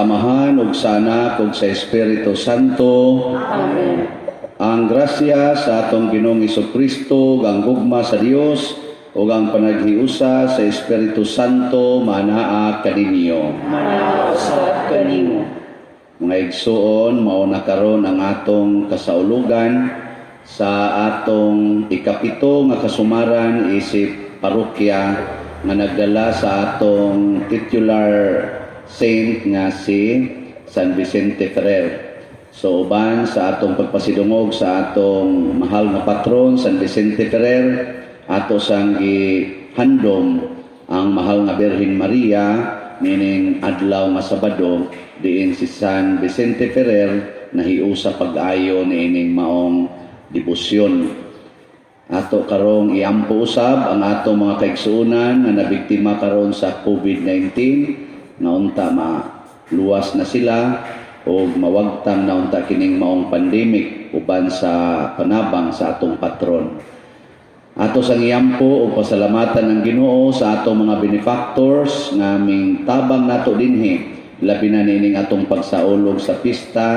Amahan ug sa Anak ug sa Espiritu Santo. Amen. Ang grasya sa atong Ginoong Jesucristo, ang gugma sa Dios ug ang panaghiusa sa Espiritu Santo manaa kaninyo. Manausap kanimo. Mga igsuon, mao na karon ang atong kasaulugan sa atong ikapito nga kasumaran isip parokya nga nagdala sa atong titular saint nga si San Vicente Ferrer. So uban sa atong pagpasidungog sa atong mahal nga patron San Vicente Ferrer, ato sang gihandom ang mahal nga Birhen Maria nining adlaw nga Sabado diin si San Vicente Ferrer nahiusa pag-ayo niining maong debosyon. Ato karong iampo usab ang atong mga kaigsuonan nga nabiktima karon sa COVID-19 nga unta maluwas na sila o mawagtang na unta kining maong pandemic uban sa panabang sa atong patron. Ato sang iyampo o pasalamatan ng Ginoo sa atong mga benefactors nga aming tabang nato dinhi, labi na nining atong pagsaulog sa pista,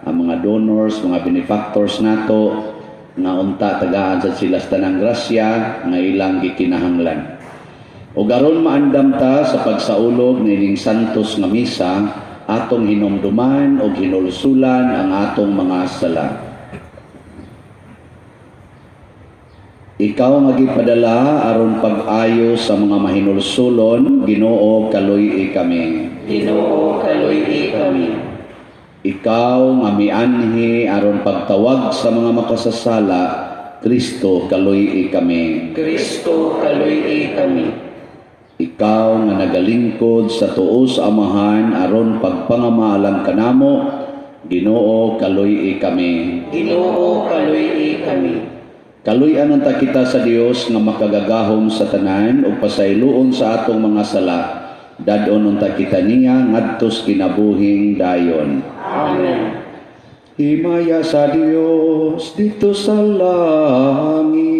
ang mga donors, mga benefactors nato nga unta tagaan sa sila sa tanang grasya nga ilang gikinahanglan. O garon maandam ta sa pagsaulog nining santos nga misa, atong hinumduman o hinulsulan ang atong mga sala. Ikaw nga gipadala aron pag-ayo sa mga mahinulsulon, Ginoo kaluy kami. Ginoo kaluy kami. Ikaw nga mianhi aron pagtawag sa mga makasasala, Kristo kaluy kami. Kristo kaluy kami. Ikaw nga nagalingkod sa tuo sa Amahan aron pagpangamalang kanamo, Ginoo kaluy kami. Ginoo kaluy kami. Kaluy-an ta kita sa Dios nga makagagahom sa tanan ug pasayloon sa atong mga sala. Dadon unta kita niya ngadtos kinabuhing dayon. Amen. Himaya sa Dios dito sa langit.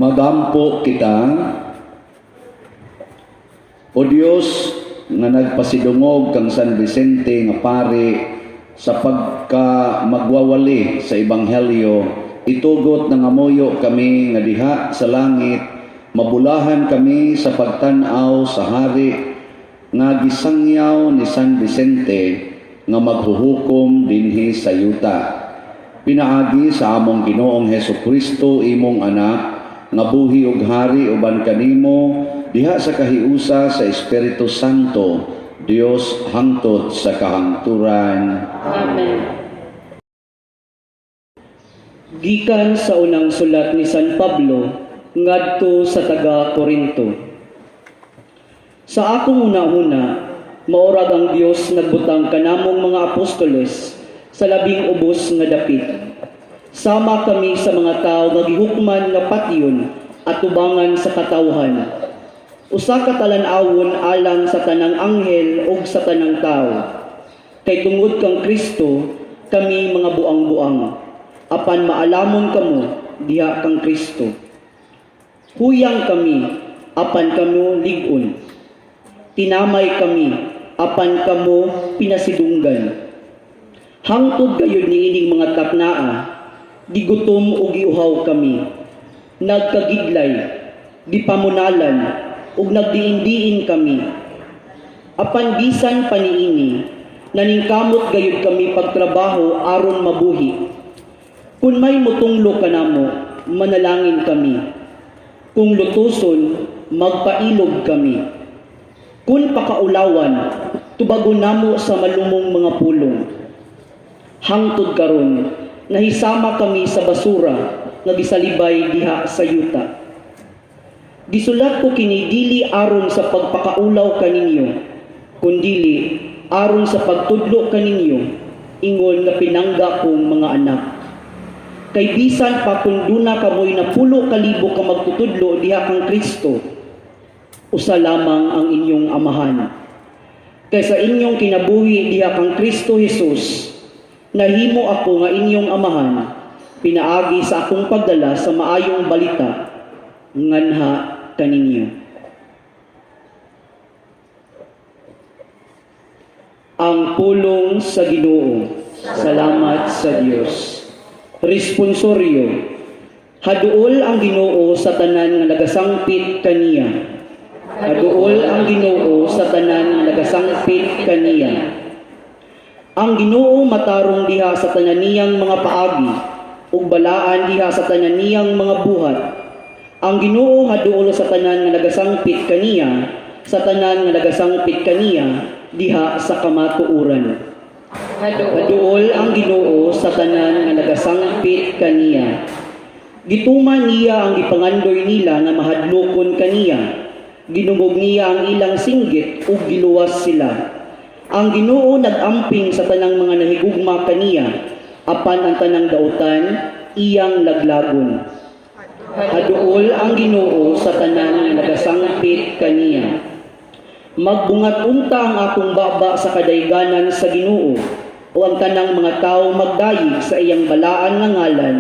Magampo kita, o Dios nga nagpasidungog kang San Vicente nga pari sa pagka magwawali sa Ebanghelyo, itugot na ngamuyo kami nga diha sa langit, mabulahan kami sa pagtan-aw sa hari nga gisangyaw ni San Vicente nga maghuhukom dinhi sa yuta. Pinaagi sa among Ginoong Hesukristo imong anak nga buhi ug hari uban kanimo diha sa kahiusa sa Espiritu Santo, Dios hangtod sa kahangturan. Amen. Gikan sa unang sulat ni San Pablo ngadto sa taga Corinto. Sa akong una-una, maorag ang Dios nagbutang kanamong mga apostoles sa labing ubos nga dapit. Sama kami sa mga tao nga gihukman nga patyon at tubangan sa katawhan. Usa ka talan-awon alang sa tanang anghel ug sa tanang tao. Kay tungod kang Kristo, kami mga buang-buang. Apan maalamon kamo diha kang Kristo. Huyang kami, apan kamo lig-on. Tinamay kami, apan kamo pinasidunggan. Hangtod gayud niining mga taknaa, gigutom o giuhaw kami. Nagkagiglay, gipamunalan, ug nagdiin-diin kami. Apan bisan paniini, naningkamot gayud kami pagtrabaho aron mabuhi. Kung may mutunglo kanamo, manalangin kami. Kung lutuson, magpailog kami. Kung pakaulawan, tubagon namo sa malumong mga pulong. Hangtod karon, nahisama kami sa basura nga gisalibay diha sa yuta. Gisulat ko kini dili aron sa pagpakaulaw kaninyo, kundili aron sa pagtudlo kaninyo, ingon nga pinangga kong mga anak. Kay bisan pa kung duna kamoy na 10,000 ka magtutudlo diha kang Kristo, usa lamang ang inyong amahan. Kay sa inyong kinabuhi diha kang Kristo Jesus, nahimo ako nga inyong amahan, pinaagi sa akong pagdala sa maayong balita, nganha kaninyo. Ang pulong sa Ginoo. Salamat sa Dios. Responsoryo. Haduol ang Ginoo sa tanan nga nagasangpit kaniya. Haduol ang Ginoo sa tanan nga nagasangpit kaniya. Ang Ginoo matarong diha sa tanan niyang mga paagi ug balaan diha sa tanan niyang mga buhat. Ang Ginoo haduol sa tanan nga nagasangpit kaniya, sa tanan nga nagasangpit kaniya diha sa kamatuoran. Haduol ang Ginoo sa tanan nga nagasangpit kaniya. Gituman niya ang ipangandoy nila nga mahadlokon kaniya. Ginubog niya ang ilang singgit ug giluwas sila. Ang Ginoo nag-amping sa tanang mga nahigugma kaniya, apan ang tanang dautan iyang laglagon. Haduol ang Ginoo sa tanan nga nagasangpit kaniya. Magbungat unta ang akong baba sa kadayganan sa Ginoo, o ang tanang mga tao magdayig sa iyang balaan nga ngalan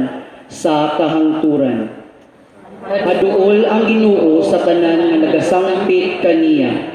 sa kahangturan. Haduol ang Ginoo sa tanan nga nagasangpit kaniya.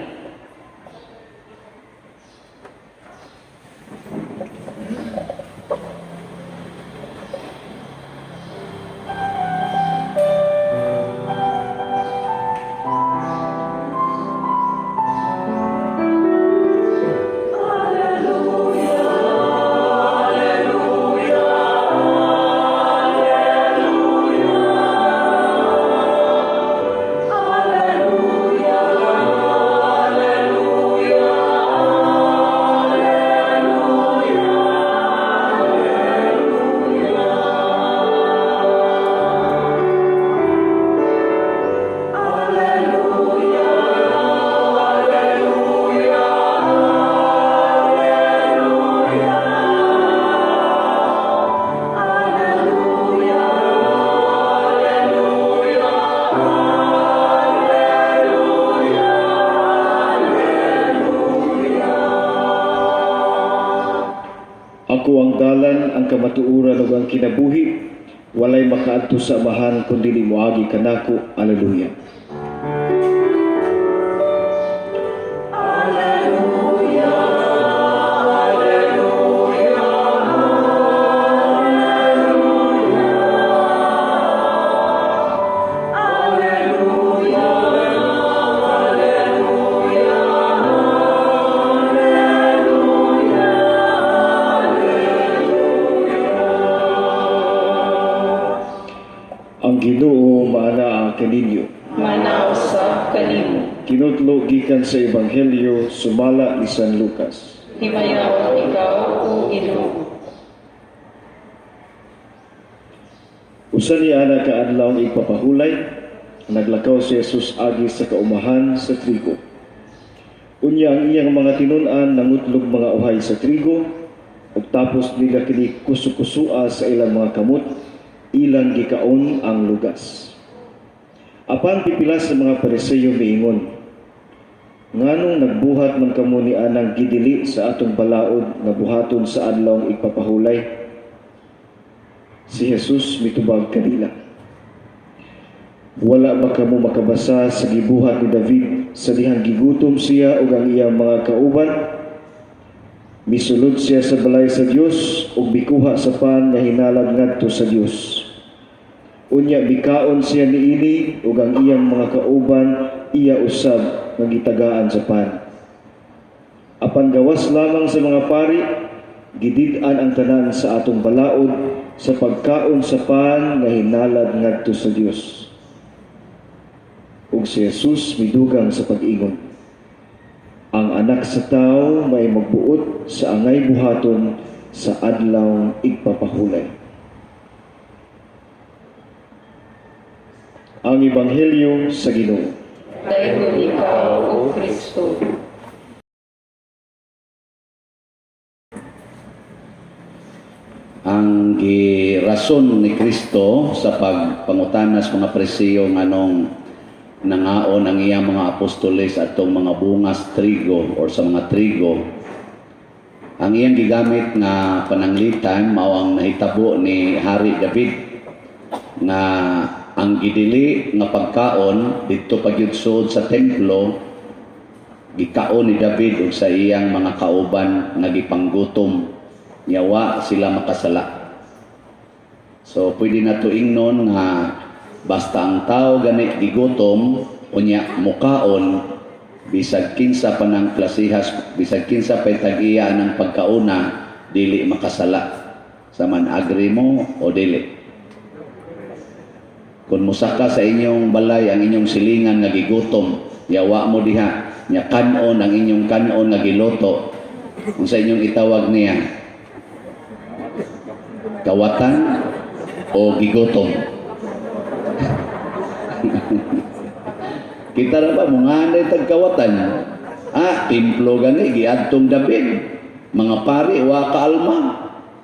Ako ang dalan, ang kamatuoran ug ang kinabuhi. Walay makaadto sa amahan kundi ni moagi kanako. Alleluia. Ang Ginoo maanaa kaninyo. Manausap kanimo. Kinutlo gikan sa Ebanghelyo sumala ni San Lucas. Himayaw ikaw, O Ginoo. Usa ni ana ka adlaw ipapahulay, naglakaw si Jesus agi sa kaumahan sa trigo. Unya ang iyang mga tinun-an nangutlog mga uhay sa trigo, ug tapos nila kini kusukusua sa ilang mga kamot, ilang gikaon ang lugas. Apan pipila sa mga Pariseo miingon, nganong nagbuhat man kamo ni anang gidili sa atong balaod nga buhaton sa adlaw ipapahulay? Si Jesus mitubag kanila, wala ba kamo makabasa sa gibuhat ni David sa dihang gigutom siya ug ang iyang mga kauban? Misulod siya sa balay sa Dios ug bikuha sa pan nga hinalad ngadto sa Dios. Unya bikaon siya niini ug ang iyang mga kauban iya usab nga gitagaan sa pan. Apan gawas lamang sa mga pari, gidid-an ang tanan sa atong balaod sa pagkaon sa pan nga hinalad ngadto sa Dios. Ug si Jesus midugang sa pag-ingon, ang anak sa tao may magbuot sa angay buhaton sa adlaw igpapahulay. Ang Ebanghelyo sa Ginoo. Dayon ikaw, O Kristo. Ang girason ni Kristo sa pagpangutanas mga Pariseo nganong nangaon ang iyang mga apostoles atong mga bungas trigo or sa mga trigo, ang iyang gigamit nga pananglitan mao ang nahitabo ni Hari David na ang gidili nga pagkaon didto pagyudsod sa templo gikaon ni David ug sa iyang mga kauban nga gipanggutom, yawa sila makasala. So pwede na to ingnon nga basta ang tao gani gigutom unya mukaon, bisag kinsa pa ng klasihas, bisag kinsa pa tag-iya ng pagkauna, dili makasala sa man agri mo o dili. Kung musaka sa inyong balay ang inyong silingan nga gigutom, yawa mo diha, nya kanon ang inyong kanon nga giloto, kung sa inyong itawag niya kawatan o gigutom. Kita na ba mga anay tagkawatan? Templo gani giadtong David, mga pari wa kaalma,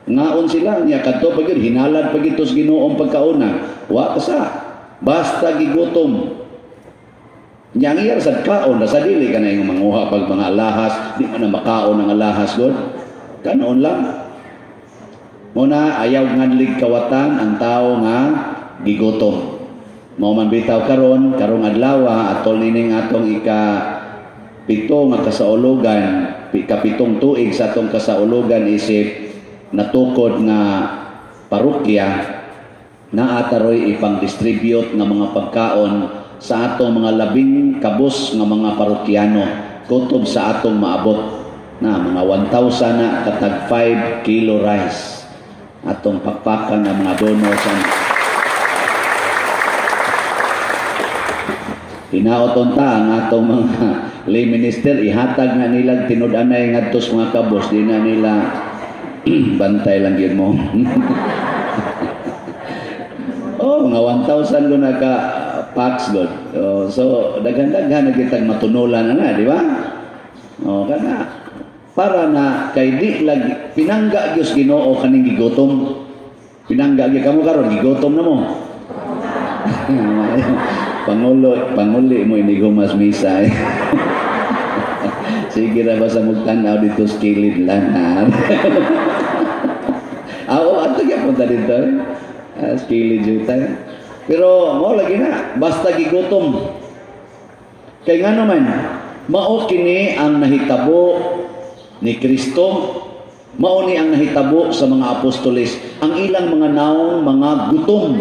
ngaon sila nya kadto pagid hinalad pagitos Ginoong pagkauna, wa kasa basta gigutom. Nya ang iya sad kaon sa dili kana yung manguha pag mga alahas, di man na makaon ang alahas god. Kanon lang. Muna ayaw ngadlig kawatan ang tao nga gigutom. Mao man bitaw karong adlaw atol nining atong ika-7 nga kasaulugan, ika-7 tuig sa atong kasaulugan isip natukod nga parokya na ataroy ipang-distribute nga mga pagkaon sa atong mga labing kabus nga mga parokyano kutob sa atong maabot na mga 1,000 na katag 5 kilo rice atong pakpakan ng mga donors. Hinaoton ta ang atong mga lay minister, ihatag na nilang tinud-anay ngadto sa mga kabos, di na nila bantay lang yun mo. Mga 1,000 ko na ka packs god. So daghan-daghan na kitag matunulan na, di ba? Kana para na kay di lagi pinangga gyud Ginoo kaning gigutom. Pinangga gyud kamo karon gigutom na mo. Panguli mo inigumas misa. Sige ra ba sa mugtanaw dito sa kilid lang ha. Ato gyapon ta dito. Kilid juta. Pero mo lagi na basta gigutom. Kay nga naman mao kini ang nahitabo ni Kristo, mao ni ang nahitabo sa mga apostoles. Ang ilang mga naong mga gutom.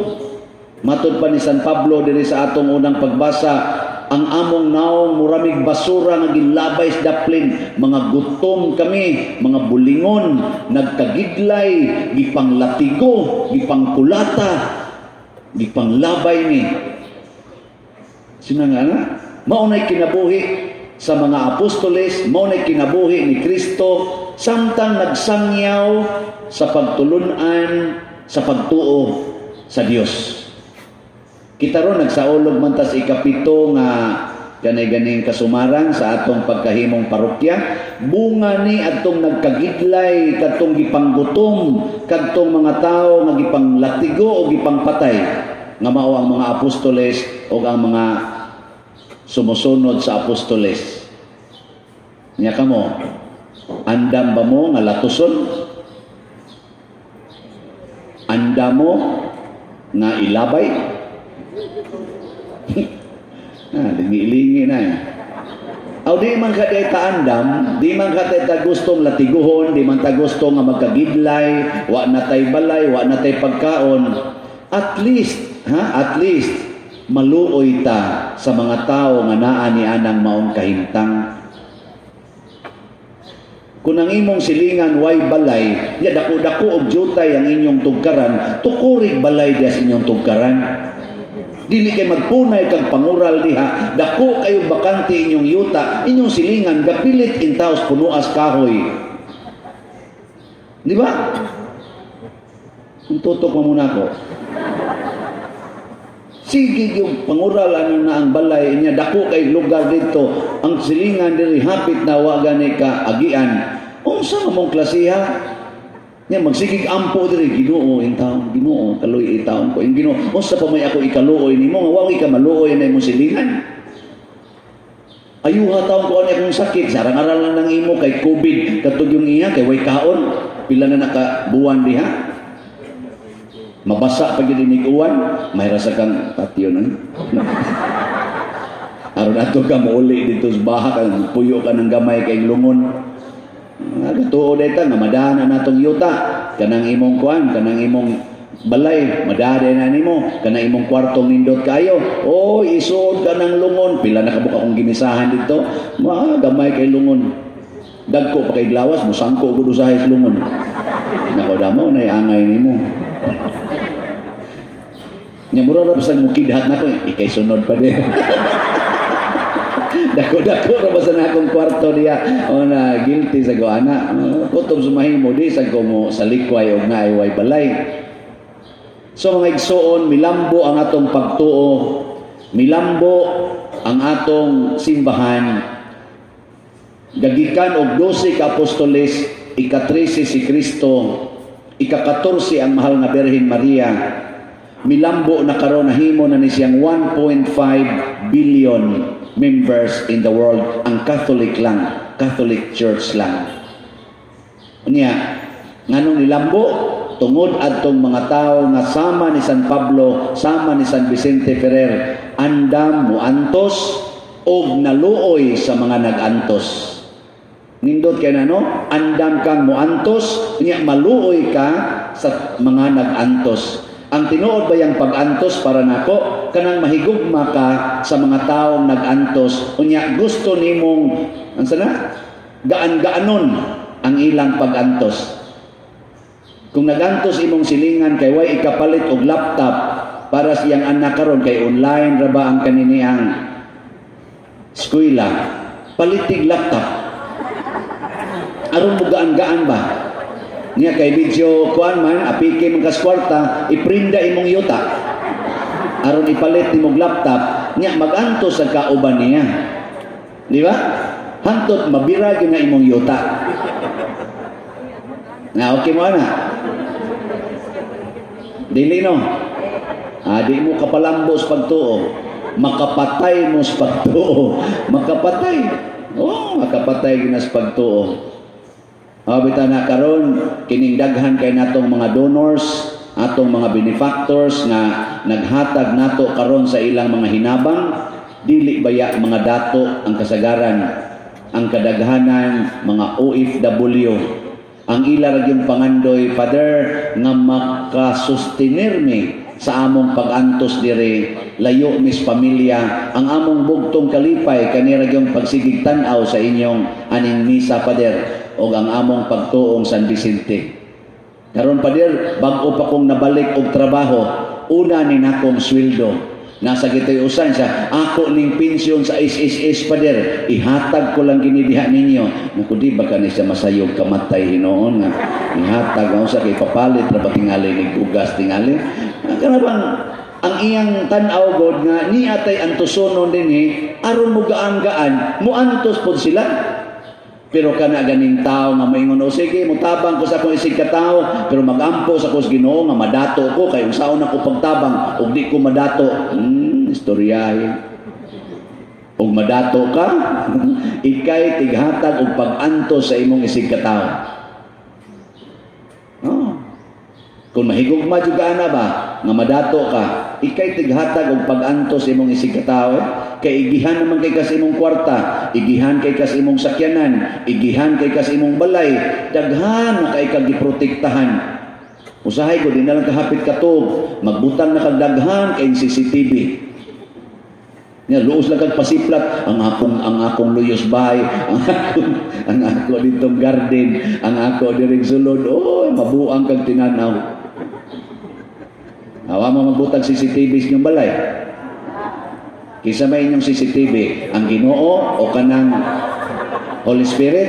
Matod pa ni San Pablo diri sa atong unang pagbasa, ang among naong muramig basura nga ginlabay sa daplin, mga gutom kami, mga bulingon, nagkagidlay, gipanglatigo, gipangkulata, gipanglabay ni. Sinangana, maunay kinabuhi sa mga apostoles, maunay kinabuhi ni Kristo, samtang nagsangyaw sa pagtulunan, sa pagtuo sa Dios. Kita ron nagsaulog man ta sa ikapito nga ganay-ganing kasumaran sa atong pagkahimong parokya, bunga ni atong nagkagidlay, katong gipanggutom, kadtong mga tao nga gipanglatigo o gipangpatay, nga mao ang mga apostoles o ang mga sumusunod sa apostoles. Nya kamo, andam ba mo nga latuson? Andam mo nga ilabay? Lingi-lingi na. Aw di man ka ta andam, di man ka ta gustong latiguhon, di man ta gusto nga magkagidlay, wa na tay balay, wa na tay pagkaon. At least maluoy ta sa mga tao nga naa ni anang maong kahimtang. Kung ang imong silingan way balay, ya dako-dako og jutay ang inyong tugkaran, tukurig balay dia sa inyong tugkaran. Dili kay magpunay kag pangural diha, dako kayo bakante inyong yuta, inyong silingan gapilit intaos punuas kahoy. Di ba? Tutok mo muna ko. Sige yung pangural ano na ang balay niya, dako kay lugar dito, ang silingan diri hapit na wa gani ka agian. Unsa mong klasiha? Nya magsigig ampo diri Ginoo in taon, Ginoo kaluoy itaon ko. In Ginoo, unsa pa may ako ikaluoy nimo nga wa ka maluoy na imong silingan? Ayuha taon ko ani akong sakit, sarang-aral lang nang imo kay COVID katug yung iya kay way kaon, pila na nakabuwan diha. Mabasa pag yun uwan, may rasa kang patio nun. Aron ato ka mauli dito sa baha, kang puyo ka ng gamay kay lungon. Tuo deta nga madana natong yuta, kanang imong kuan, kanang imong balay, madada na nimo, kanang imong kwartong nindot kayo. Oh, isuod ka ng lungon, pila na kabuk akong gimisahan dito, gamay kay lungon. Dagko pa kay glawas, musangko gud usahay sa lungon. Nako damo na angay nimo. Nya mura ra bisan mo kidhat nako, ikay sunod pa din. Dako-dako ra basta na akong kwarto diya. O na guilty sa ko ana. Kutob sumahimo di sa ko mo sa likway og nga way balay. So mga igsoon, milambo ang atong pagtuo. Milambo ang atong simbahan. Gagikan og 12 ka apostoles, ika-13 si Kristo, ika-14 ang mahal nga Birhen Maria. Milambo na karon nahimo na ni siyang 1.5 billion members in the world, ang Catholic lang, Catholic Church lang. Unya, nganong nilambo tungod adtong mga tao nga sama ni San Pablo, sama ni San Vicente Ferrer, andam mo antos og naluoy sa mga nagantos. Nindot kay nano, andam kang mo antos, unya maluoy ka sa mga nagantos. Ang tinuod ba yung pag-antos para nako kanang mahigugma ka sa mga taong nag-antos, unya gusto nimong ansa na gaan-gaanon ang ilang pag-antos. Kung nag-antos imong silingan kay way ikapalit og laptop para siyang anak karon kay online ra ba ang kaniniyang eskwela, palitig laptop aron mo gaan-gaan ba niya kay video kuan man apike man kas kwarta iprinda imong yuta aron ipalit nimong laptop niya magantos sa kauban niya, di ba? Hantot mabira gyud na imong yuta na okay mo na dili no di mo kapalambos pagtuo, makapatay mo sa pagtuo, makapatay ginas pagtuo. Bita na karon kining daghan kay natong mga donors atong mga benefactors nga naghatag nato karon sa ilang mga hinabang, dili baya mga dato ang kasagaran, ang kadaghanan mga OFW ang ila ra gyud pangandoy, Father, nga makasustenir mi sa among pag-antos dire, layo mis pamilya, ang among bugtong kalipay kanira gyud pagsigig tan-aw sa inyong aning misa, Father, o ang among pagtuong San Vicente. Karon, Father, bag-o pa kong nabalik og trabaho, una ni nakong sweldo. Nasa gitoy usan sa ako ning pensyon sa SSS, Father, ihatag ko lang ginidiha ninyo. Naku, di ba kani siya masayog kamatay hinoon nga ihatag ang sa kay papalit ra ba tingali ning ugas tingali. Karabang ang iyang tan-aw god nga ni atay antusonon dinhi aron mo gaan-gaan mo antos pod sila. Pero kana ganing tao nga moingon, o sige, mutabang ko sa akong isig ka tao, pero magampo sa akong Ginoo nga madato ko, kay unsaon ako pagtabang, ug di ko madato. Istoryahin. Ug madato ka, ikay tighatag og pag-antos sa imong isig ka tao. Kung mahigugma jud ka ana ba, nga madato ka, ikay tighatag og pag-antos sa imong isig ka tao. Kay igihan naman kay kas imong kwarta, igihan kay kas imong sakyanan, igihan kay kas imong balay, daghan na kay kag giprotektahan. Usahay ko din na lang kahapit katog, magbutang na kag daghan kay CCTV. Nya luos lang kag pasiplat ang akong luyos bahay, ang ako ditong garden, ang ako diri sulod. Oh, mabuang kag tinanaw. Awa mo magbutang CCTV sa inyong balay. Kisa may inyong CCTV, ang Ginoo o kanang Holy Spirit?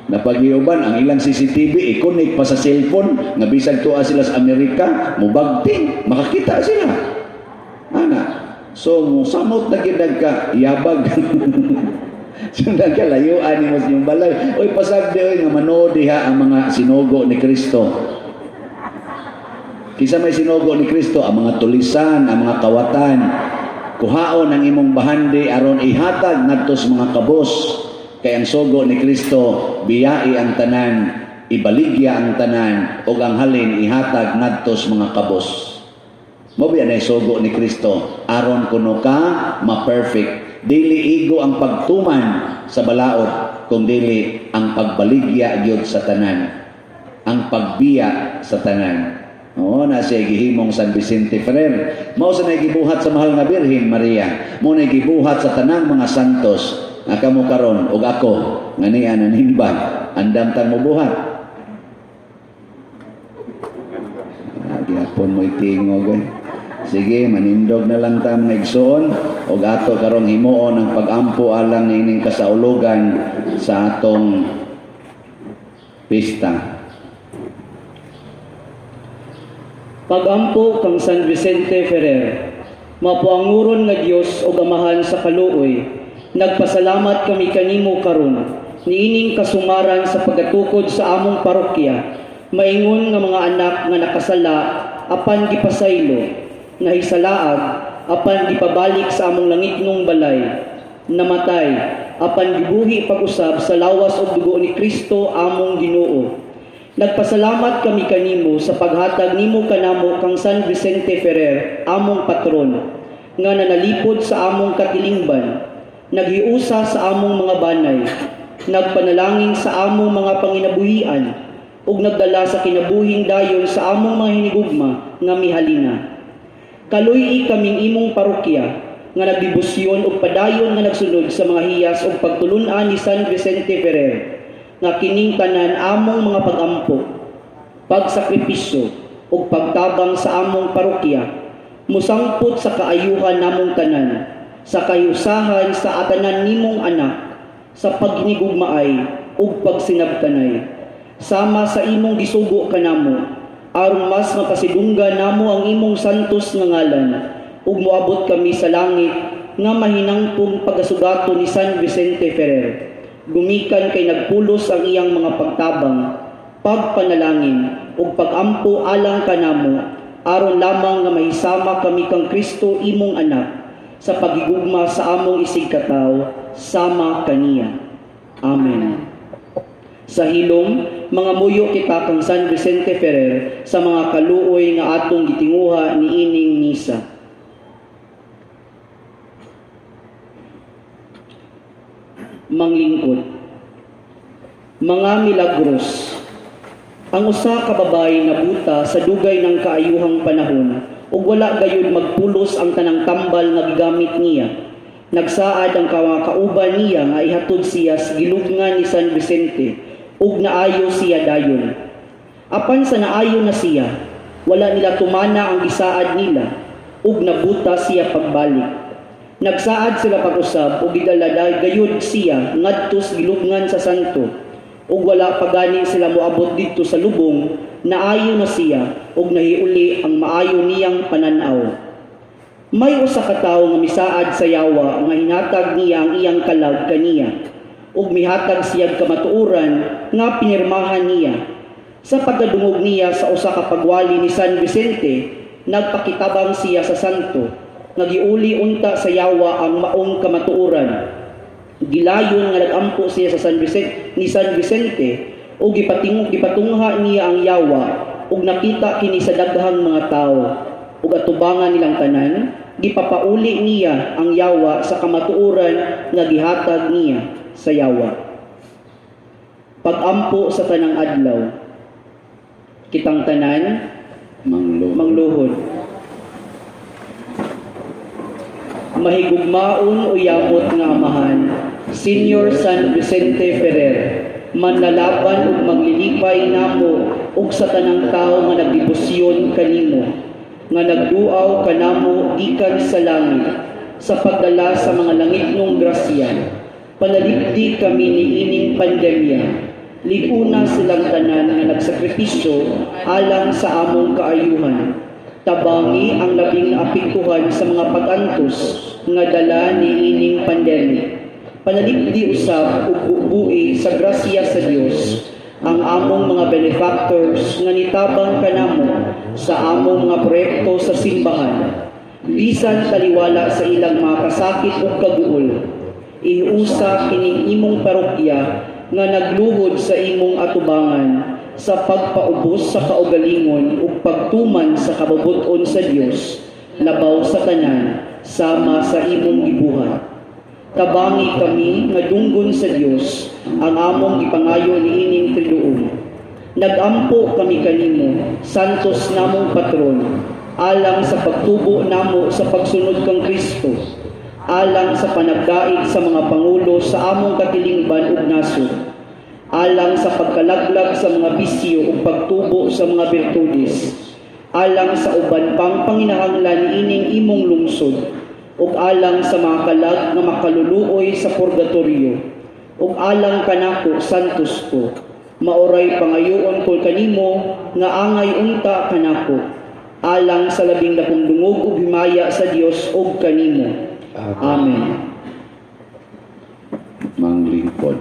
Napag-iuban ang ilang CCTV, i-connect pa sa cellphone, nga bisag tuwa sila sa Amerika, mubagting, makakita sila. Ana, so samot na gidag ka, yabag. Sundan ka, layuan mo sa inyong balay. Uy, pasagdi, uy, nga manood diha ang mga sinugo ni Kristo. Kisa may sinugo ni Kristo, ang mga tulisan, ang mga kawatan, kuhaon ang imong bahandi aron ihatag ngadto sa mga kabos. Kay ang sugo ni Kristo, biyai ang tanan, ibaligya ang tanan, ug ang halin ihatag ngadto sa mga kabos. Mao biya nay sugo ni Kristo aron kuno ka ma-perfect. Dili igo ang pagtuman sa balaod, kung dili ang pagbaligya gyud sa tanan, ang pagbiya sa tanan. Oo, na siya gihimong San Vicente Ferrer. Mao sa nagibuhat sa mahal nga Birhen Maria. Mao na gibuhat sa tanang mga santos. Nga kamo karon ug ako nga niya nanimba, andam tang mobuhat. Gyapon mo itingog. Sige, manindog na lang ta mga igsoon ug ato karon himuon ang pag-ampo alang nining kasaulugan sa atong pista. Pagampo kang San Vicente Ferrer, mapuanguron nga Dios o gamahan sa kaluoy, nagpasalamat kami kanimo karon, niining kasumaran sa pagatukod sa among parokya, maingon nga mga anak nga nakasala, apan gipasaylo, nahisalaag, apan gipabalik sa among langitnong balay, namatay, apan gibuhi pag-usab sa lawas ug dugo ni Kristo among Ginoo. Nagpasalamat kami kanimo sa paghatag nimo kanamo kang San Vicente Ferrer, among patron, nga nanalipod sa among katilingban, naghiusa sa among mga banay, nagpanalangin sa among mga panginabuhian, ug nagdala sa kinabuhing dayon sa among mga hinigugma nga mihalina. Kaluy kaming imong parokya, nga nagdibusyon ug padayon nga nagsunod sa mga hiyas ug pagtulun-an ni San Vicente Ferrer, nga kining tanan among mga pag-ampo, pagsakripisyo ug pagtabang sa among parokya, musangpot sa kaayuhan namong tanan, sa kayusahan sa atanan nimong anak, sa paghinigugmaay ug pagsinabtanay, sama sa imong gisugo kanamo, aron mas mapasidunggan namo ang imong santos nga ngalan, ug moabot kami sa langit nga mahinangtong pagasugato ni San Vicente Ferrer. Gumikan kay nagpulos ang iyang mga pagtabang, pagpanalangin ug pagampo alang kanamo, aron lamang nga mahisama kami kang Kristo imong anak sa pagigugma sa among isig katawo sama kaniya. Amen. Sa hilom, mga muyo kita kang San Vicente Ferrer sa mga kaluoy nga atong gitinguha ni ining misa. Manglingkod. Mga milagros. Ang usa ka babay na buta sa dugay ng kaayuhang panahon ug wala gayon magpulos ang tanang tambal nga gigamit niya. Nagsaad ang kauban niya nga ihatod siya sa gilugnan ni San Vicente ug naayo siya dayon. Apan sa naayo na siya, wala nila tumana ang gisaad nila ug nabuta siya pagbalik. Nagsaad sila pag-usab ug gidala gayud siya ngadto sa gilugnan sa santo. Ug wala pa gani sila moabot didto sa lubong, naayo na siya ug nahiuli ang maayo niyang pananaw. May usa ka tawo nga misaad sa yawa nga hinatag niya ang iyang kalag kaniya ug mihatag siya kamatuoran nga pinirmahan niya. Sa pagdadungog niya sa usa ka pagwali ni San Vicente, nagpakitabang siya sa santo nga giuli unta sa yawa ang maong kamatuoran. Gilayon nga nagampo siya sa San Vicente ug gipatungha niya ang yawa ug nakita kini sa daghang mga tawo ug atubangan nilang tanan, gipapauli niya ang yawa sa kamatuoran nga gihatag niya sa yawa. Pagampo sa tanang adlaw, kitang tanan mangluhod. Mahigugmaon o yamot nga amahan, Senior San Vicente Ferrer, manlalaban ug maglilipay namo ug sa tanang tawo nga nagdebosyon kanimo, nga nagduaw kanamo gikan sa langit, sa pagdala sa mga langitnong grasya. Panalipdi kami ni ining pandemya. Liguna silang tanan nga nagsakripisyo alang sa among kaayuhan. Tabangi ang labing apektuhan sa mga pag-antos nga dala ni ining pandemic. Panalipdi usab ug buhi sa grasya sa Dios ang among mga benefactors nga nitabang kanamo sa among mga proyekto sa simbahan. Bisan taliwala sa ilang mga kasakit ug kaguol, iusa kining imong parokya nga nagluhod sa imong atubangan sa pagpaubos sa kaugalingon ug pagtuman sa kababut-on sa Dios, labaw sa tanan sama sa imong gibuhat. Tabangi kami nga dunggon sa Dios ang among gipangayo niining triduum. Nagampo kami kanimo, santos namong patron, alang sa pagtubo namo sa pagsunod kang Kristo, alang sa panagdaig sa mga pangulo sa among katilingban ug nasod, alang sa pagkalaglag sa mga bisyo ug pagtubo sa mga birtudes, alang sa uban pang panginahanglan ining imong lungsod, ug alang sa mga kalag nga makaluluoy sa purgatorio, ug alang kanako santos ko, maoray pangayoon ko kanimo nga angay unta kanako, alang sa labing dakong dungog ug himaya sa Dios ug kanimo. Amen. Manglingkod.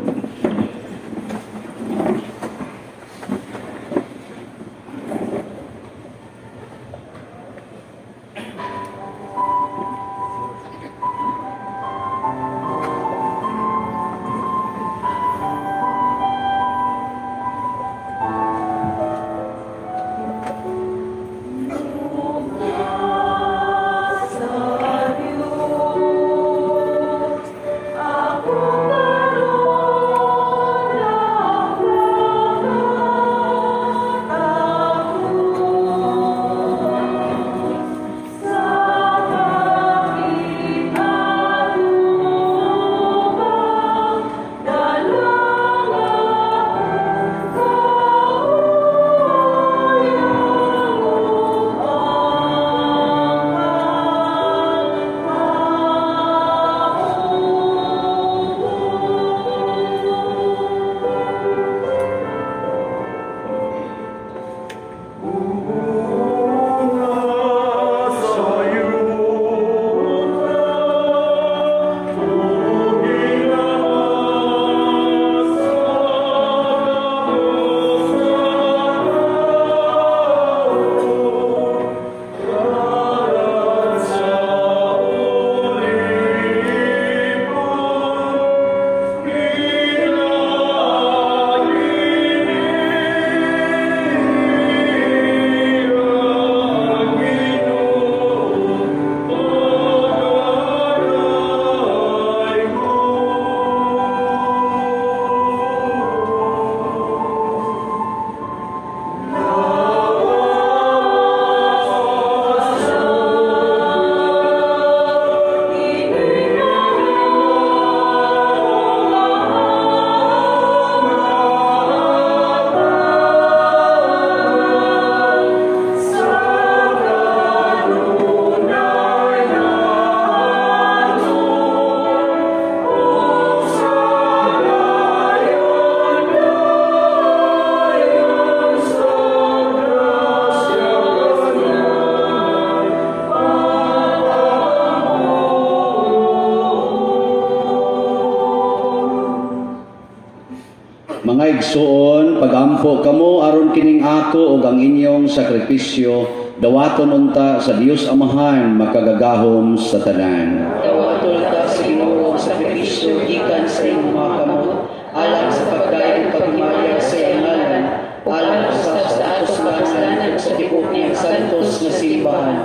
igsuon, pagampo kamo aron kining ako ug ang inyong sakripisyo dawaton unta sa Dios Amahan makagagahom sa tanan. Dawatol ka sa Ginoo ang sakripisyo gikan sa imong mga kamot, alang sa pagdayon pagmaya sa iyang ngalan, alang sa atos nga kasalanan sa tibok niyang santos nga simbahan.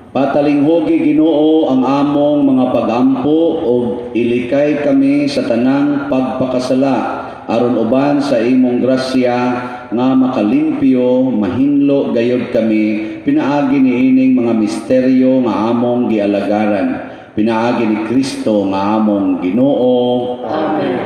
Patalinghogi Ginoo ang among mga pagampo ug ilikay kami sa tanang pagpakasala aron uban sa imong grasya nga makalimpyo mahinlo gayud kami pinaagi niining mga misteryo nga among gialagaran, pinaagi ni Kristo nga among Ginoo. Amen.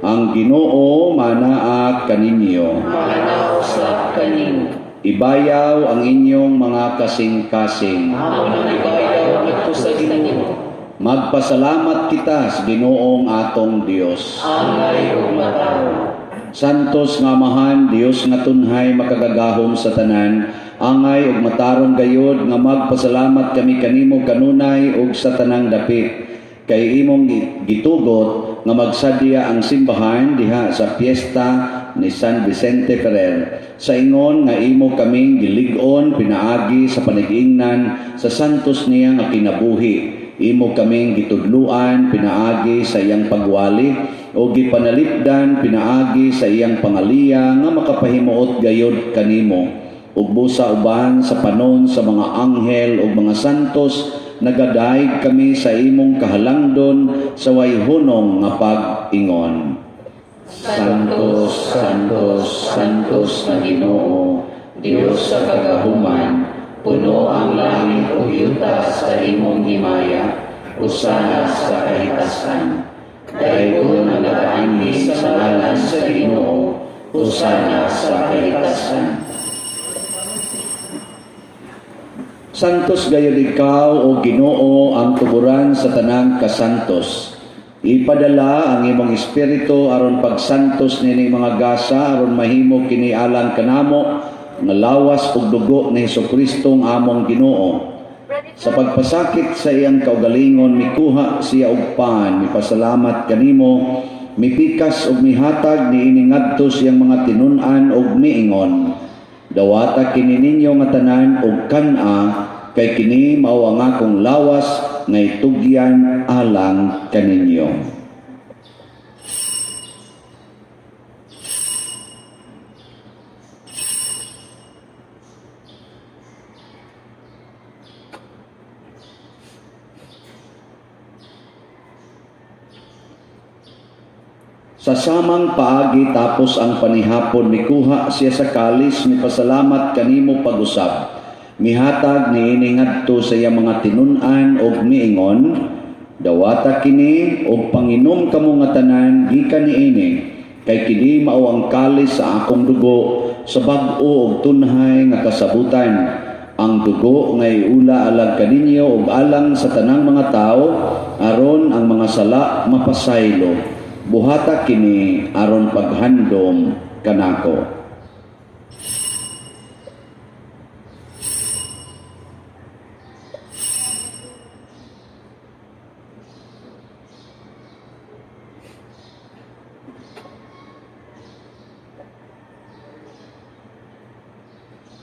Ang Ginoo manaa kaninyo. Manaw sa kanino. Ibayaw ang inyong mga kasing-kasing. Amo nang ibayaw ngadto sa Ginoo. Magpasalamat kita sa Ginoong atong Dios. Angay ug mataw. Santos nga Amahan, Dios nga tunhay makagagahom sa tanan, angay ug matarong gayod nga magpasalamat kami kanimo kanunay ug sa tanang dapit. Kay imong gitugot nga magsadya ang simbahan diha sa piyesta ni San Vicente Ferrer. Sa ingon nga imo kaming gilig-on pinaagi sa panag-ingnan sa santos niya nga kinabuhi. Imo kaming gitudluan pinaagi sa iyang pagwali o gipanalipdan pinaagi sa iyang pangaliya nga makapahimuot gayod kanimo. Ug busa uban sa panon sa mga anghel ug mga santos nagadaig kami sa imong kahalangdon sa wayhunong nga pag-ingon. Santos, Santos, Santos na Ginoo, Dios sa kagahuman, puno ang langit ug yuta sa imong himaya, usana sa kahitasan. Daygon ang nagaanhi sa ngalan sa Ginoo, usana sa kahitasan. Santos gayud ikaw o Ginoo ang tuburan sa tanang kasantos. Ipadala ang imong espiritu aron pagsantos nini mga gasa aron mahimo kini alang kanamo nga lawas ug dugo ni Hesukristo ang among Ginoo. Sa pagpasakit sa iyang kaugalingon mikuha siya og pan, mipasalamat kanimo, mipikas ug mihatag niini ngadto siyang mga tinun-an ug miingon. Dawata kini ninyo nga tanan og kan-a kay kini mao ang akong lawas nga itugyan alang kaninyo. Sa samang paagi tapos ang panihapon mikuha siya sa kalis ni pasalamat kanimo pag-usab. Mihatag niini ngadto sa iya mga tinun-an og miingon, dawata kini og panginom kamo nga tanan gikan niini kay kini mao ang kalis sa akong dugo sa bag-o ug tunhay nga kasabutan. Ang dugo nga iula alang kaninyo ug alang sa tanang mga tao aron ang mga sala mapasaylo. Buhata kini aron paghandom kanako.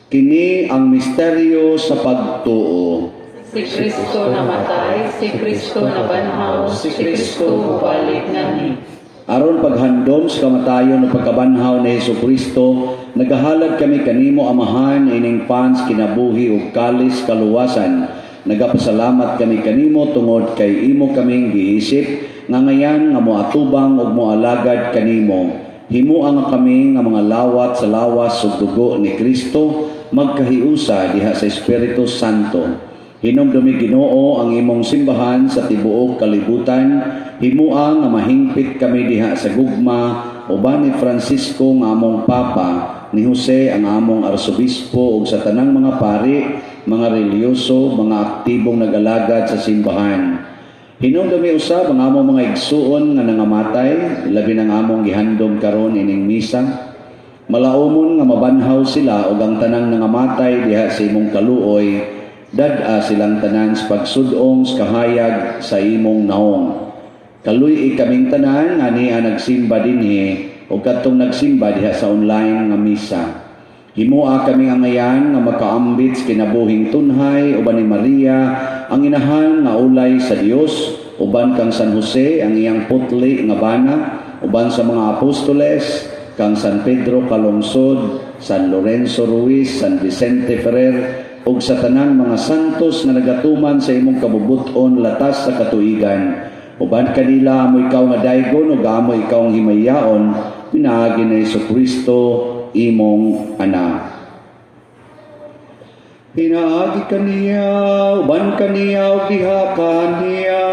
Kini ang misteryo sa pagtuo. Si Kristo namatay, si Kristo nabanhaw, si Kristo mubalik nani. Aron paghandom sa kamatayon o pagkabanhaw ni Hesukristo, nagahalad kami kanimo Amahan ining pans kinabuhi ug kalis kaluwasan. Nagapasalamat kami kanimo tungod kay imo kaming giisip nga ngayan nga moatubang ug moalagad kanimo. Himuang kami nga mga lawat sa lawas ug dugo ni Kristo magkahiusa diha sa Espiritu Santo. Hinumdumi Ginoo ang imong simbahan sa tibuok kalibutan. Himuang nga mahingpit kami diha sa gugma uban ni Francisco nga among Papa, ni Jose ang among Arsobispo ug sa tanang mga pari, mga reliyoso, mga aktibong nag-alagad sa simbahan. Hinumdumi usab ang among mga igsuon nga nangamatay, labi ng among gihandom karon ining misa. Malaumon nga mabanhaw sila ug ang tanang nangamatay diha sa imong kaluoy, dad-a silang tanan sa pagsudong sa kahayag sa imong naong. Kaluy kaming tanan nga niya nagsimba dinhi o kadtong nagsimba diha sa online nga misa. Himua kami angayan nga makaambit sa kinabuhing tunhay uban ni Maria ang inahan nga ulay sa Dios, uban kang San Jose ang iyang putli nga bana, uban sa mga apostoles kang San Pedro Calungsod, San Lorenzo Ruiz, San Vicente Ferrer, ug sa tanang mga santos nga nagatuman sa imong kabubuton latas sa katuigan. Uban kanila amo ikaw nga daygon ug amo ikaw ang himayaon, pinaagi ni Jesucristo imong anak. Pinaagi kaniya, uban kaniya ug diha kaniya,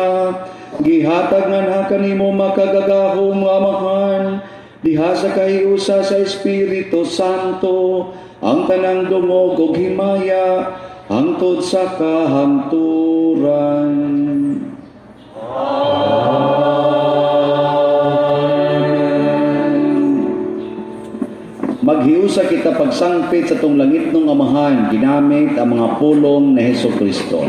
gihatag nga na kanimo makagagahom nga amahan, diha sa kahiusa sa Espiritu Santo, ang tanang dungog ug himaya hangtod sa kahangturan. Maghiusa kita pagsangpit sa tong langit ng amahan, ginamit ang mga pulong ni Hesukristo.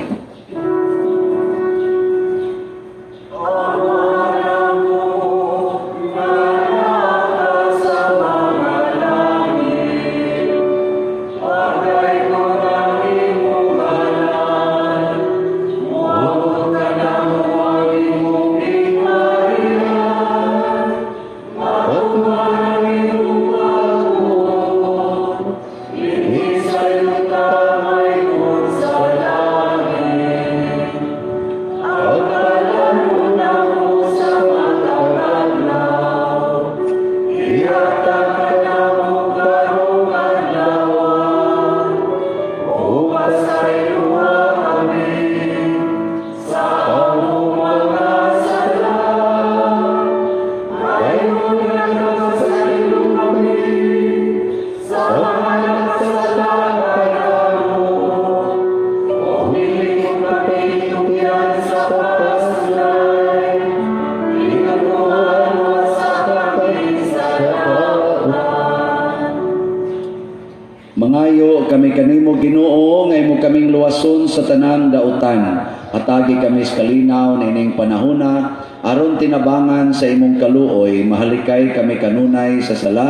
Mangayo kami kanimo Ginoo nga imo kaming luwason sa tanang dautan. Hatagi kami sa kalinaw na ining panahona aron tinabangan sa imong kaluoy, mahalikay kami kanunay sa sala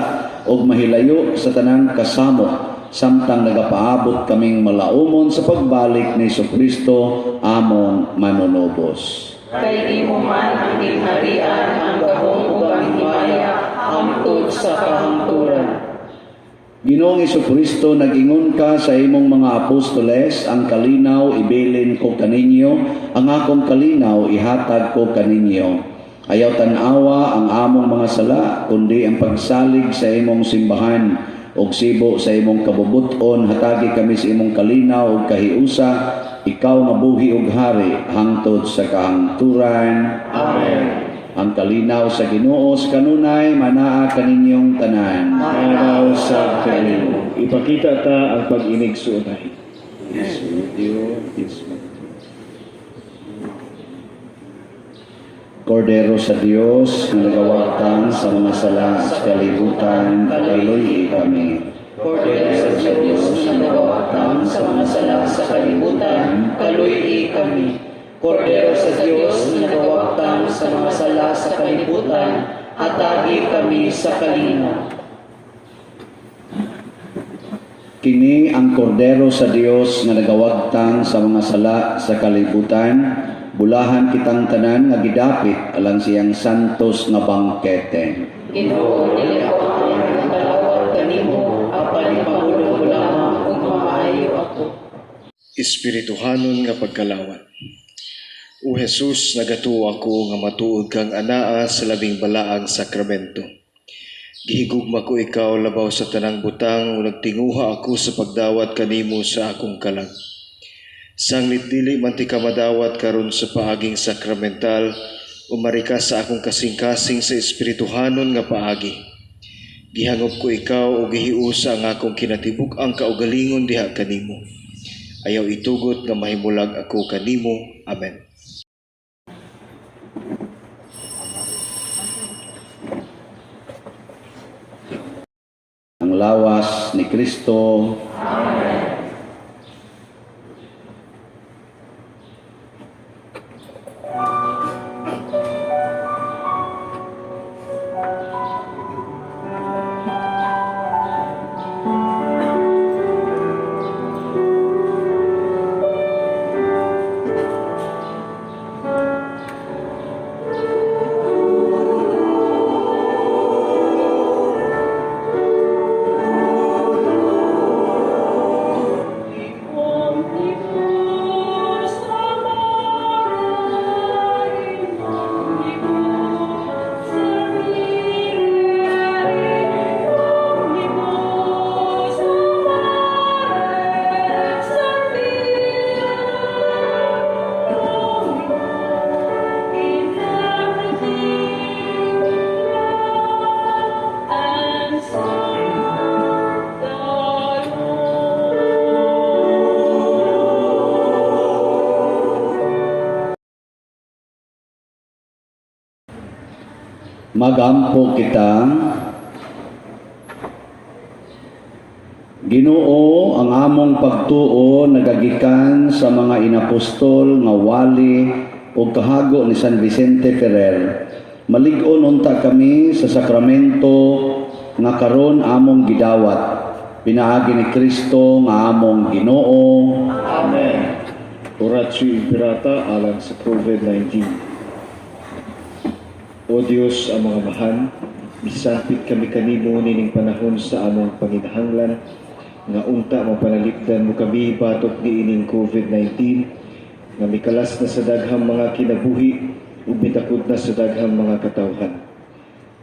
ug mahilayo sa tanang kasamo samtang nagapaabot kaming malaumon sa pagbalik ni Jesucristo among manunubos. Kay imo man ang ginharian, ang gahom ug ang himaya hangtod sa kahangturan. Ginoong Jesucristo, nag-ingon ka sa imong mga apostoles, ang kalinaw ibilin ko kaninyo, ang akong kalinaw ihatag ko kaninyo. Ayaw tanawa ang among mga sala, kundi ang pagsalig sa imong simbahan, ug sibo sa imong kabubuton, hatagi kami sa imong kalinaw ug kahiusa, ikaw nga buhi ug hari, hangtod sa kahangturan. Amen. Ang kalinaw sa Ginoo sa kanunay, manaa kaninyong tanan. Araw sa kanimo, ipakita ta ang pag-inig sa unay. Kordero sa Dios, nga nagawagtan sa mga sala sa kalibutan, kaluy kami. Kordero sa Diyos na nagawatan sa mga sala sa kalibutan, kaluy kami. Kordero sa Diyos na nagawatan sa mga sala sa kalibutan, hatagi kami sa kalinaw. Kini ang kordero sa Dios nga nagawagtan sa mga sala sa kalibutan, bulahan kitang tanan nga gidapit alang siyang santos nga bangkete. Ginoo, dili ako ang kalawat kanimo, apan ipangulong mo lamang ug maayo ako. Espirituhanon nga pagkalawat. O Jesus, nagatuo ako nga matuod kang anaa sa labing balaang sakramento. Gihigugma ko ikaw labaw sa tanang butang o nagtinguha ako sa pagdawat kanimo sa akong kalag. Sanglit dili man ti ka madawat karon sa paaging sakramental, umari ka sa akong kasing-kasing sa espirituhanon nga paagi. Gihangop ko ikaw o gihiusa ang akong kinatibuk ang kaugalingon diha kanimo. Ayaw itugot nga mahimulag ako kanimo. Amen. Ang lawas ni Kristo. Magampo kita. Ginoo, ang among pagtuo nagagikan sa mga inapostol nga wali o kahago ni San Vicente Ferrer. Malig-on unta kami sa sakramento nga karon among gidawat. Pinaagi ni Kristo nga among Ginoo. Amen. Oratio Imperata alang sa COVID-19. O Diyos, ang mga mahan, misapit kami kanimo nining panahon sa among panginahanglan, nga unta mapanalipdan mo kami batok ni ining COVID-19, nga mikalas na sa daghang mga kinabuhi, ug mitakod na sa daghang mga katawhan.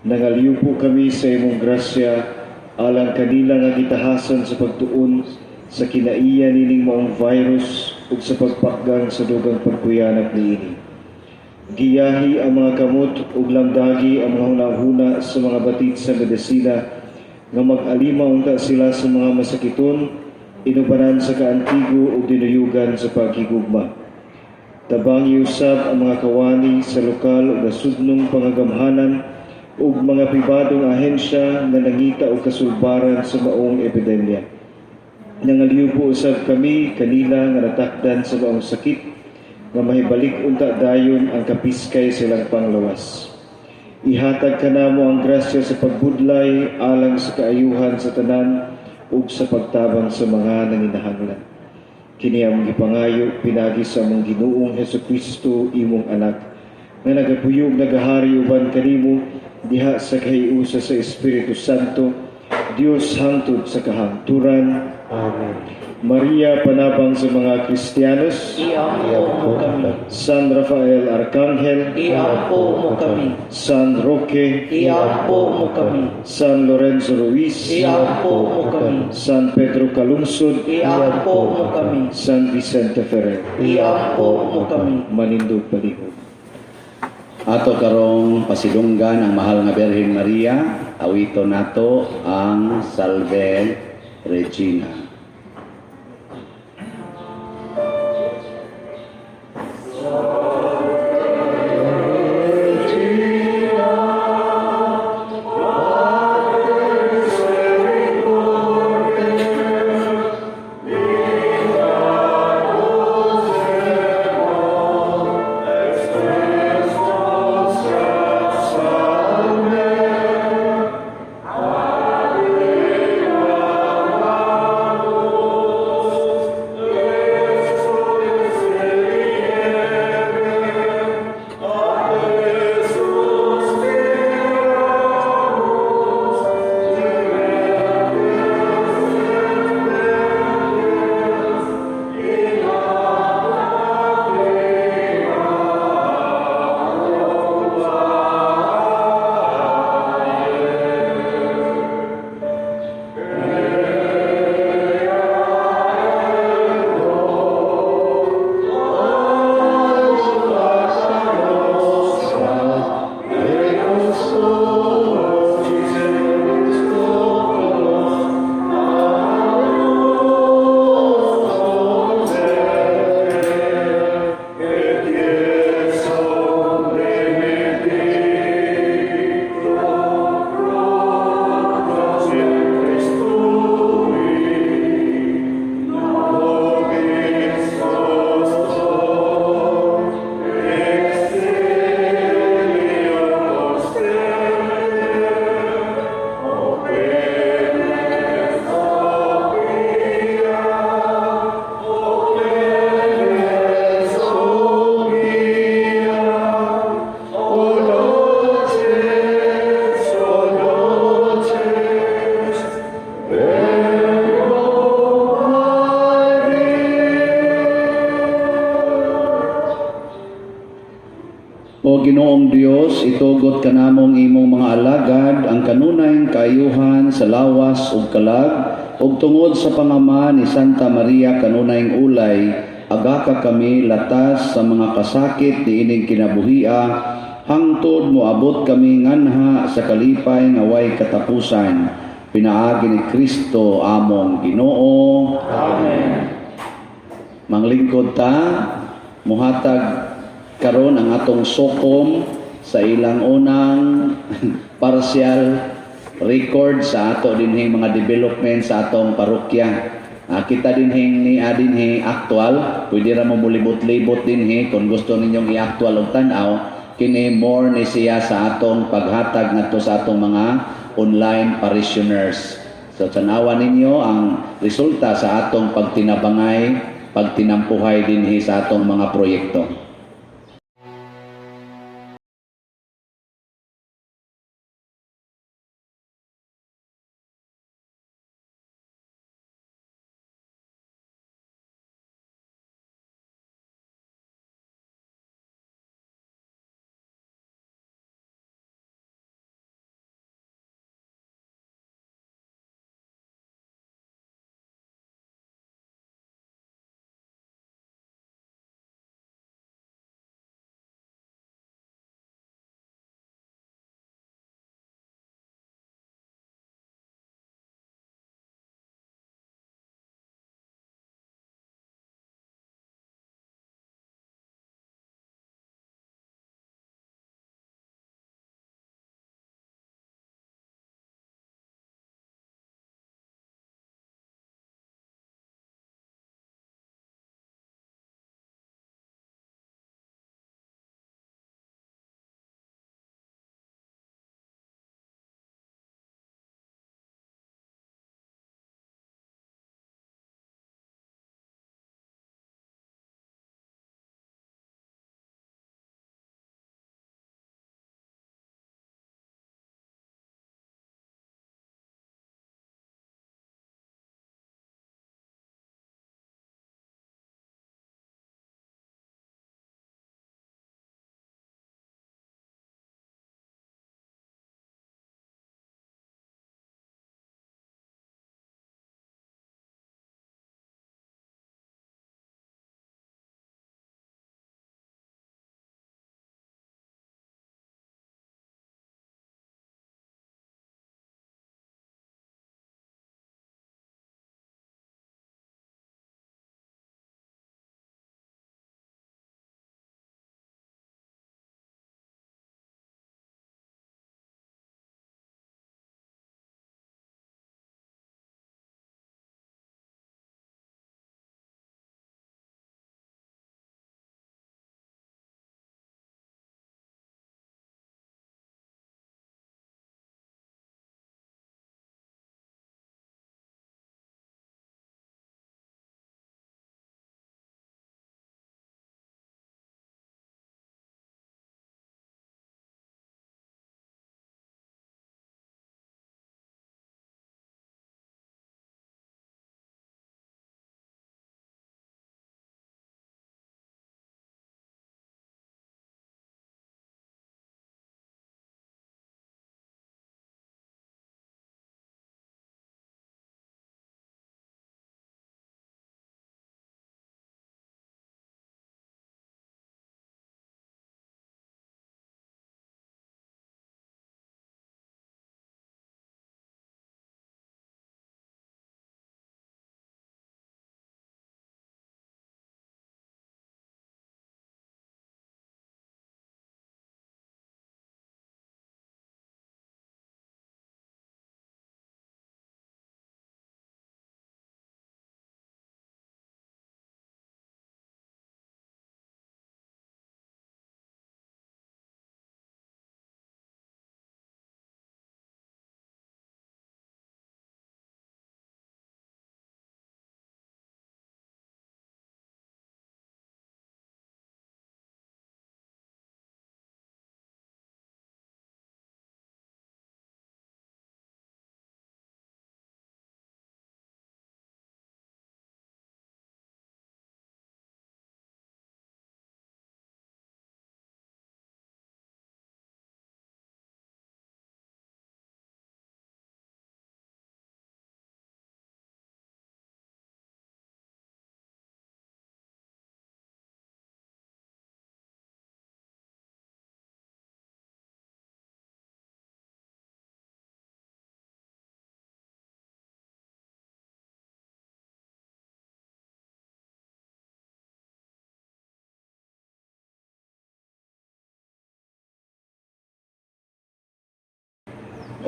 Nangaliw po kami sa imong grasya, alang kanila nga gitahasan sa pagtuon sa kinaiya nining maong virus ug sa pagpakgang sa dugang pagkuyanap niini. Giyahi ang mga kamot ug lamdagi ang mga hunahuna sa mga batid sa medisina nga mag-alima unta sila sa mga masakiton, inubanan sa kaantigo ug dinuyugan sa paghigugma. Tabangi usab ang mga kawani sa lokal ug nasudnong pangagamhanan ug mga pribadong ahensya nga nangita og kasulbaran sa maong epidemya. Nangaliw po usab kami kanila nga natakdan sa maong sakit nga mahibalik unta dayon ang kapiskay silang panglawas. Ihatag kanamo ang grasya sa pagbudlay alang sa kaayuhan sa tanan ug sa pagtabang sa mga nanginahanglan. Kini among gipangayo pinagi sa among Ginoong Hesukristo imong anak nga nagapuyog nagahari uban kanimo diha sa kahiusa sa Espiritu Santo, Dios hangtod sa kahangturan. Amen. Maria, panabang sa mga Kristiyanos. Iampo mo kami. San Rafael Arcangel. Iampo mo kami. San Roque. Iampo mo kami. San Lorenzo Ruiz. Iampo mo kami. San Pedro Calungsod. Iampo mo kami. San Vicente Ferrer. Iampo mo kami. Manindog palihog. Ato karong pasidunggan ang mahal nga Birhen Maria, awito nato ang Salve Regina. O Ginoong Dios, itugot ka namong imong mga alagad ang kanunayng kaayuhan sa lawas ug kalag ug tungod sa pangama ni Santa Maria kanunayng ulay, agaka kami latas sa mga kasakit ni ining kinabuhia, hangtod moabot kami nganha sa kalipay nga way katapusan. Pinaagi ni Kristo among Ginoo. Amen. Manglingkod ta, muhatag karon ang atong sukom sa ilang unang partial record sa ato dinhing mga development sa atong parokya. Kita dinhing ni dinhi actual, pwede ra mo mulibot-libot dinhi kung gusto ninyong i-actual og tan-aw, kini more ni siya sa atong paghatag ngadto sa atong mga online parishioners. So tanawa ninyo ang resulta sa atong pagtinabangay, pagtinampuhay dinhi sa atong mga proyekto.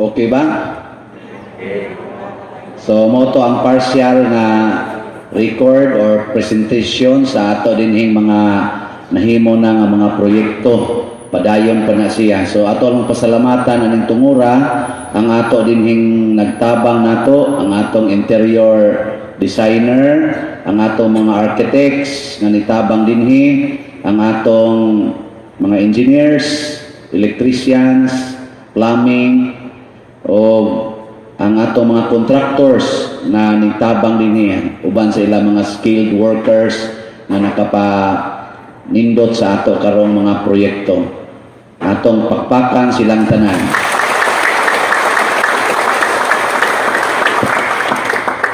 Okay ba? So mo to ang partial na record or presentation sa ato dinhing mga nahimo na nga mga proyekto. Padayon pa na siya. So ato lang pasalamatan aning tungura ang ato dinhing nagtabang nato, ang atong interior designer, ang atong mga architects nga nitabang dinhi, ang atong mga engineers, electricians, plumbing, o ang atong mga contractors na nitabang dinhi, uban sa ilang mga skilled workers nga nindot sa ato karong mga proyekto. Atong pakpakan silang tanan.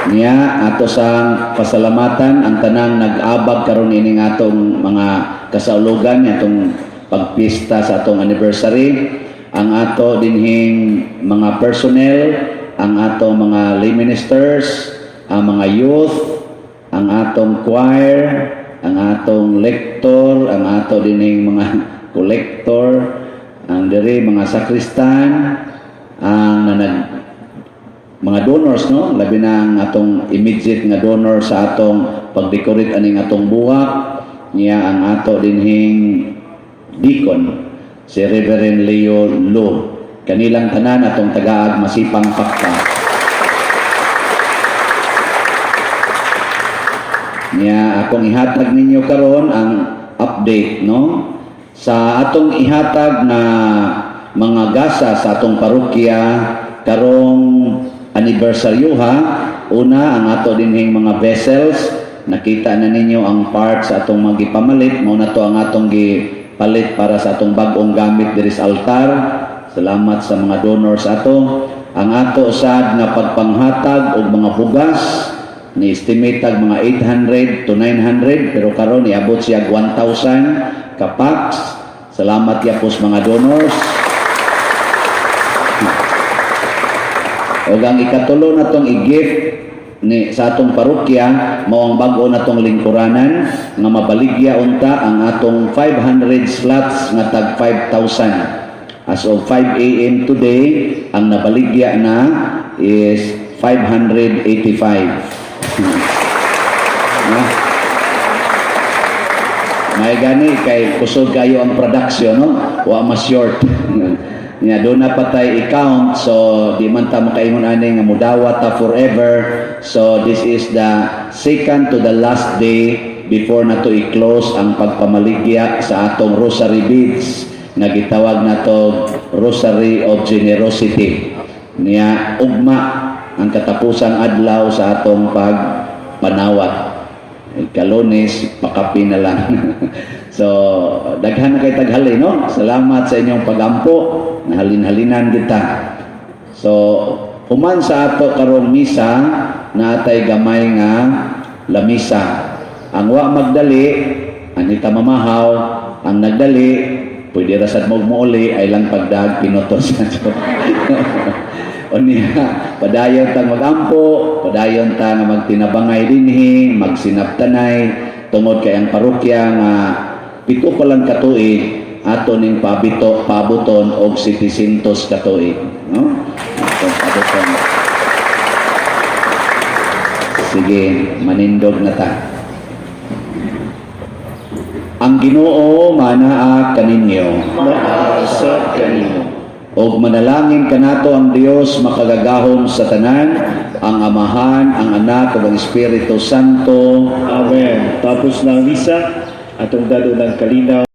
Niya ato sang pasalamatan ang tanang nag-abag karon ining atong mga kasaulugan atong pagpista sa atong anniversary, ang ato dinhing mga personnel, ang atong mga lay ministers, ang mga youth, ang atong choir, ang atong lector, ang ato dinhing mga collector, ang diri mga sakristan, ang mga donors, no, labi na ang atong immediate nga donor sa atong pagdecorate aning atong buwak, niya ang ato dinhing deacon si Reverend Leo Lo, kanilang tanan atong tagaag masipang pakpa. Niya akong ihatag ninyo karon ang update, no, sa atong ihatag na mga gasa sa atong parokya karong anibersaryo ha. Una, ang ato dinhing mga vessels, nakita na ninyo ang parts sa atong magipamalit, mao na to ang atong gipalit para sa atong bag-ong gamit diri sa altar. Salamat sa mga donors ato. Ang ato sad nga pagpanghatag og mga bugas ni estimate mga 800 to 900, pero karon iabot siya 1,000 ka packs. Salamat yapos mga donors. O ang ikatulo na tong i-gift ni sa atong parokya mao ang bag-o na tong lingkuranan nga mabaligya unta ang atong 500 slots nga tag 5,000. As of 5 a.m. today, ang nabaligya na is 585. May gani kay kusog kayo ang production, no? Wa mas short. Nya do na patay i-count, so di man ta makaingon ani nga mudawat ta forever. So this is the second to the last day before na to i-close ang pagpamaligya sa atong rosary beads nga gitawag nato Rosary of Generosity. Niya ugma ang katapusang adlaw sa atong pagpanawat. Kalones, pakapi na lang. So, daghan na kay taghali, no? Salamat sa inyong pagampo. Nahalin-halinan kita. So, human sa ato karong misa, natay gamay nga lamisa. Ang wa magdali, anita mamahaw, ang nagdali, pwede rasad mo muuli, ay lang pagdag pinutos. O niya, padayon ta magampo, padayon ta nga magtinabangay dinhi, magsinaptanay, tungod kay ang parokya nga pito pa lang katuig, ato ning pabuton og 700 katuig, no? Pabuton. Sige, manindog na ta. Ang Ginoo manaa kaninyo. Maasa kanimo. Og manalangin kanato ang Dios makagagahom sa tanan, ang Amahan, ang Anak, ug ang Espiritu Santo. Amen. Tapos na ang misa, atong dalo ng kalinaw.